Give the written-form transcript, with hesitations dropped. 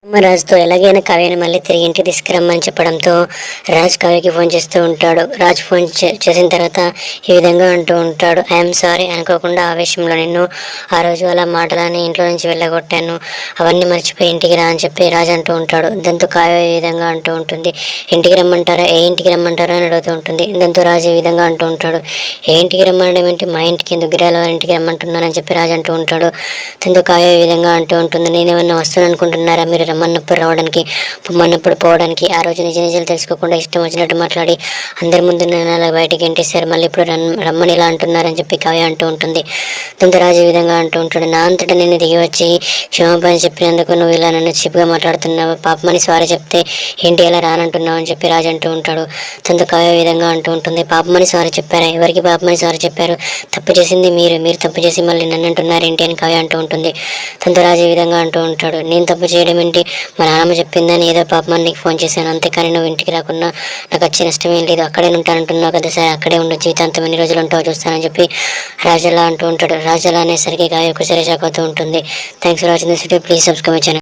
రాజుతో ఎలాగైనా కావ్యని మళ్ళీ తిరిగి ఇంటికి తీసుకురమ్మని చెప్పడంతో రాజ్ కావ్యకి ఫోన్ చేస్తూ ఉంటాడు. రాజ్ ఫోన్ చేసిన తర్వాత ఈ విధంగా అంటూ ఉంటాడు, ఐఎమ్ సారీ, అనుకోకుండా ఆవేశంలో నిన్ను ఆ రోజు అలా మాటలని ఇంట్లో నుంచి వెళ్ళగొట్టాను, అవన్నీ మర్చిపోయి ఇంటికి రా అని చెప్పి రాజ్ అంటూ ఉంటాడు. దాంతో కావ్య ఈ విధంగా అంటూ ఉంటుంది, ఇంటికి రమ్మంటారా, ఏ ఇంటికి రమ్మంటారా అని అడుగుతూ ఉంటుంది. దాంతో రాజు ఈ విధంగా అంటూ ఉంటాడు, ఏ ఇంటికి రమ్మనడం ఏంటి, మా ఇంటికి ఎందుకు, గిరాల వారి ఇంటికి రమ్మంటున్నానని చెప్పి రాజు అంటూ ఉంటాడు. దాంతో కావ్య ఈ విధంగా అంటూ ఉంటుంది, నేనేమన్నా వస్తాను అనుకుంటున్నారా, మీరు రమ్మన్నప్పుడు రావడానికి, పొమ్మన్నప్పుడు పోవడానికి. ఆ రోజు నిజ నిజాలు తెలుసుకోకుండా ఇష్టం వచ్చినట్టు మాట్లాడి అందరి ముందు నేను అలా బయటకి ఎంటేశారు, మళ్ళీ ఇప్పుడు రమ్మని ఇలా అంటున్నారని చెప్పి కావ్య అంటూ ఉంటుంది. దాంతో రాజు ఈ విధంగా అంటూ ఉంటాడు, నా అంతటా నేను దిగి వచ్చి క్షమాపణ చెప్పినందుకు నువ్వు ఇలా నన్ను చీప్గా మాట్లాడుతున్నావు, పాపమని సారీ చెప్తే ఏంటి ఎలా రానంటున్నావు అని చెప్పి రాజు అంటూ ఉంటాడు. దాంతో కావ్య ఈ విధంగా అంటూ ఉంటుంది, పాపమని సారీ చెప్పారా, ఎవరికి పాపమని సారీ చెప్పారు, తప్పు చేసింది మీరు తప్పు చేసి మళ్ళీ నన్ను అంటున్నారు ఏంటి అని కావ్య అంటూ ఉంటుంది. దాంతో రాజు ఈ విధంగా అంటూ ఉంటాడు, నేను తప్పు చేయడం ఏంటి, మా నాన్నమ్మ చెప్పిందని ఏదో పాపమని నీకు ఫోన్ చేశాను, అంతేకాని నువ్వు ఇంటికి రాకుండా నాకు వచ్చే నష్టమేం లేదు, అక్కడే ఉంటానంటున్నావు కదా, సరే అక్కడే ఉండు, జీవితాంతం ఎన్ని రోజులు ఉంటావో చూస్తానని చెప్పి రాజు అలా అంటూ ఉంటాడు. రాజు అలా అనేసరికి కావ్య ఒకసారి షాక్ అవుతూ ఉంటుంది. Thanks for watching this video, please subscribe my channel.